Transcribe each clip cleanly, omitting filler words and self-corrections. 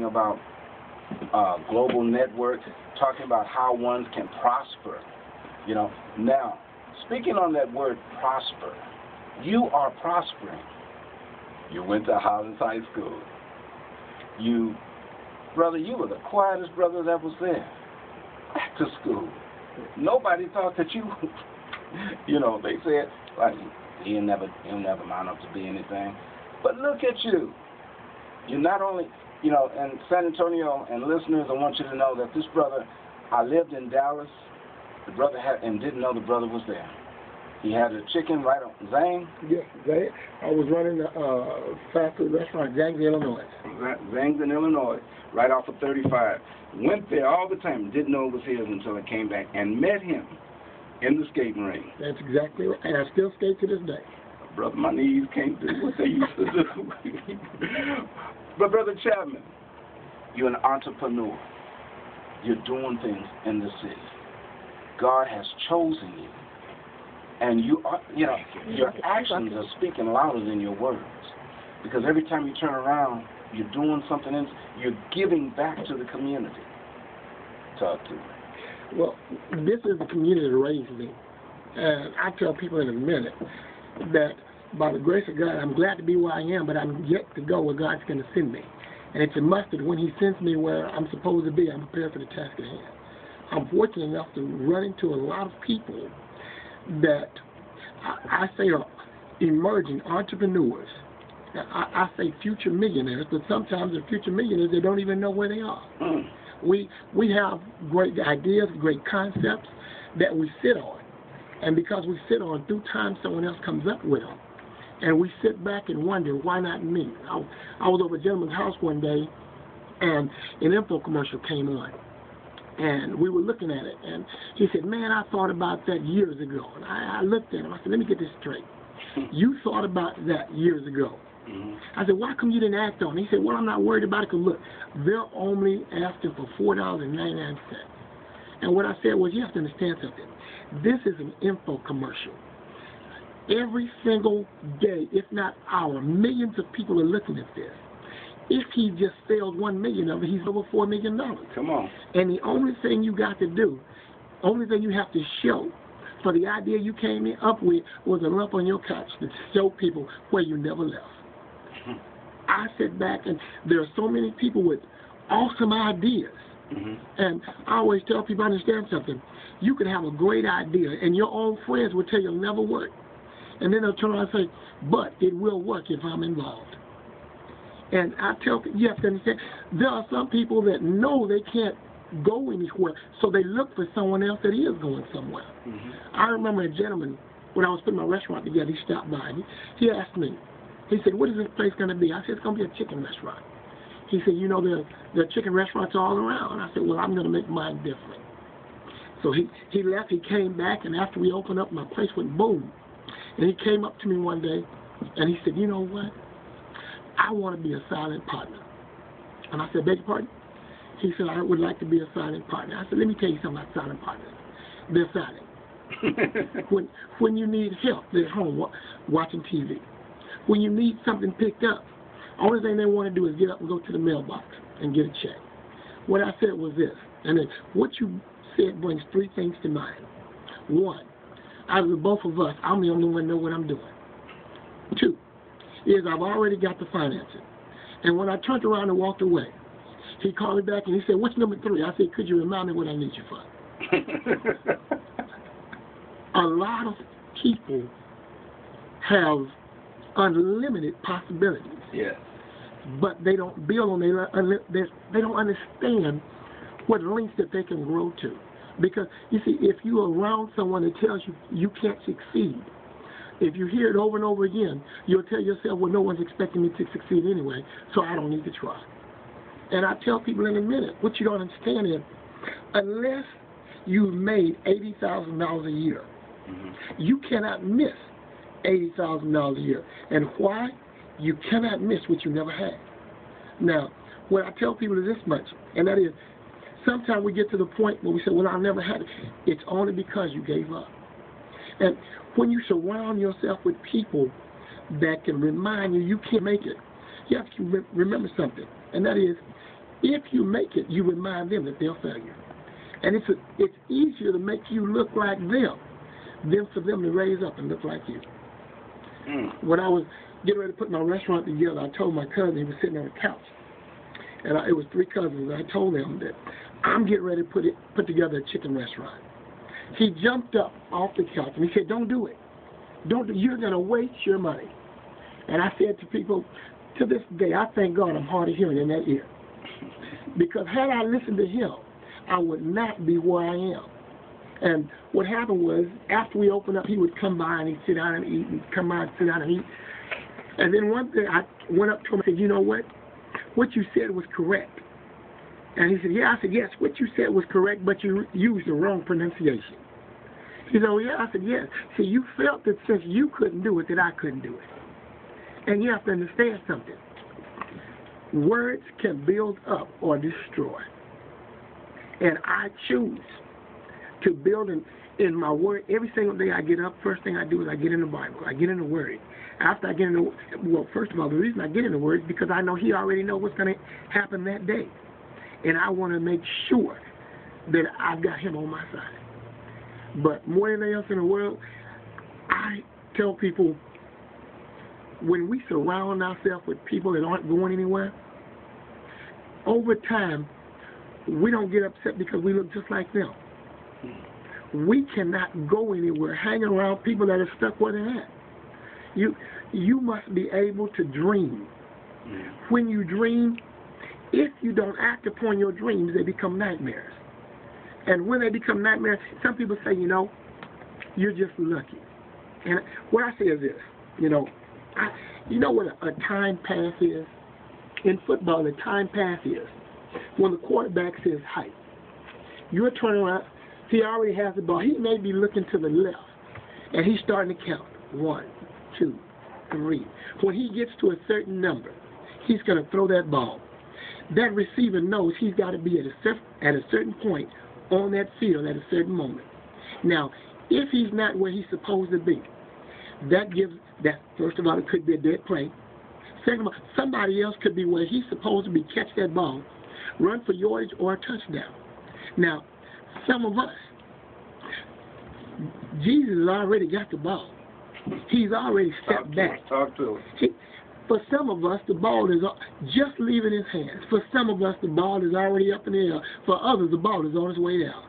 talking about global network, talking about how one can prosper. You know, now, speaking on that word prosper, you are prospering. You went to Hollis High School. Brother, you were the quietest brother that was there. Back to school. Nobody thought that you, you know, they said, like, he'll never mount up to be anything. But look at you. You not only, you know, and San Antonio and listeners, I want you to know that this brother, I lived in Dallas. The brother and didn't know the brother was there. He had a chicken right on Zang. Yes, Zang. I was running a fast food restaurant, Zang's, Illinois. Zang's in Illinois, right off of 35. Went there all the time. Didn't know it was his until I came back and met him in the skating ring. That's exactly right. And I still skate to this day. Brother, my knees can't do what they used to do. But Brother Chatman, you're an entrepreneur. You're doing things in the city. God has chosen you. And you are, you know, your actions are speaking louder than your words. Because every time you turn around, you're doing something else. You're giving back to the community. Talk to me. Well, this is the community that raised me. And I tell people in a minute that by the grace of God, I'm glad to be where I am, but I'm yet to go where God's going to send me. And it's a must that when He sends me where I'm supposed to be, I'm prepared for the task at hand. I'm fortunate enough to run into a lot of people that I say are emerging entrepreneurs. I say future millionaires, but sometimes they're future millionaires, they don't even know where they are. We have great ideas, great concepts that we sit on. And because we sit on, through time someone else comes up with them. And we sit back and wonder, why not me? I was over a gentleman's house one day, and an info commercial came on. And we were looking at it, and he said, man, I thought about that years ago. And I looked at him. I said, let me get this straight. You thought about that years ago. I said, why come you didn't act on it? He said, well, I'm not worried about it because, look, they're only asking for $4.99. And what I said was, you have to understand something. This is an info commercial. Every single day, if not hour, millions of people are looking at this. If he just sells 1 million of it, he's over $4 million. Come on. And the only thing you got to do, only thing you have to show for the idea you came up with was a lump on your couch to show people where you never left. I sit back, and there are so many people with awesome ideas. And I always tell people, understand something. You could have a great idea, and your own friends will tell you it'll never work. And then they'll turn around and say, but it will work if I'm involved. And I tell people, you have to understand, there are some people that know they can't go anywhere, so they look for someone else that is going somewhere. I remember a gentleman, when I was putting my restaurant together, he stopped by, and he asked me, he said, what is this place going to be? I said, it's going to be a chicken restaurant. He said, you know, there are chicken restaurants all around. I said, well, I'm going to make mine different. So he left, he came back, and after we opened up, my place went boom. And he came up to me one day, and he said, you know what? I want to be a silent partner. And I said, beg your pardon? He said, I would like to be a silent partner. I said, let me tell you something about silent partners. They're silent. when you need help, they're at home watching TV. When you need something picked up, only thing they want to do is get up and go to the mailbox and get a check. What I said was this, and then what you said brings 3 things to mind. 1, out of the both of us, I'm the only one know what I'm doing. 2, is I've already got the financing. And when I turned around and walked away, he called me back and he said, what's number 3? I said, could you remind me what I need you for? A lot of people have unlimited possibilities. Yes. But they don't build on they don't understand what lengths that they can grow to. Because, you see, if you're around someone that tells you you can't succeed, if you hear it over and over again, you'll tell yourself, well, no one's expecting me to succeed anyway, so I don't need to try. And I tell people in a minute, what you don't understand is, unless you've made $80,000 a year, you cannot miss $80,000 a year. And why? You cannot miss what you never had. Now, what I tell people is this much, and that is, sometimes we get to the point where we say, well, I never had it. It's only because you gave up. And when you surround yourself with people that can remind you you can't make it, you have to remember something, and that is, if you make it, you remind them that they're a failure. And it's easier to make you look like them than for them to raise up and look like you. When I was getting ready to put my restaurant together, I told my cousin, he was sitting on the couch, and it was 3 cousins, and I told them that I'm getting ready to put together a chicken restaurant. He jumped up off the couch, and he said, don't do it. You're going to waste your money. And I said to people, to this day, I thank God I'm hard of hearing in that ear. Because had I listened to him, I would not be where I am. And what happened was, after we opened up, he would come by and he'd sit down and eat, and come by and sit down and eat. And then one day I went up to him and said, you know what? What you said was correct. And he said, yeah. I said, yes, what you said was correct, but you used the wrong pronunciation. He said, oh, yeah. I said, yes. See, you felt that since you couldn't do it, that I couldn't do it. And you have to understand something. Words can build up or destroy. And I choose to build in my word. Every single day I get up, first thing I do is I get in the Bible. I get in the Word. After I get in the well, first of all, the reason I get in the Word is because I know He already knows what's going to happen that day. And I want to make sure that I've got Him on my side. But more than anything else in the world, I tell people, when we surround ourselves with people that aren't going anywhere, over time, we don't get upset because we look just like them. We cannot go anywhere hanging around people that are stuck where they're at. You must be able to dream. When you dream, if you don't act upon your dreams, they become nightmares. And when they become nightmares, some people say, you know, you're just lucky. And what I say is this, you know what a time pass is? In football, a time pass is when the quarterback says height. You're turning around, he already has the ball. He may be looking to the left, and he's starting to count. 1, 2, 3. When he gets to a certain number, he's going to throw that ball. That receiver knows he's got to be at a certain point on that field at a certain moment. Now, if he's not where he's supposed to be, that first of all, it could be a dead play. Second of all, somebody else could be where he's supposed to be, catch that ball, run for yardage or a touchdown. Now, some of us, Jesus has already got the ball. He's already stepped back. Talk to us. For some of us, the ball is just leaving his hands. For some of us, the ball is already up in the air. For others, the ball is on its way down.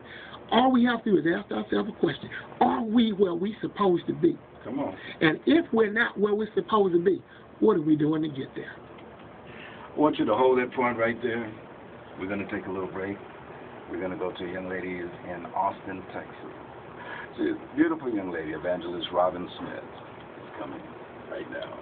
All we have to do is ask ourselves a question. Are we where we're supposed to be? Come on. And if we're not where we're supposed to be, what are we doing to get there? I want you to hold that point right there. We're going to take a little break. We're going to go to a young lady in Austin, Texas. She's a beautiful young lady, Evangelist Robin Smith, is coming right now.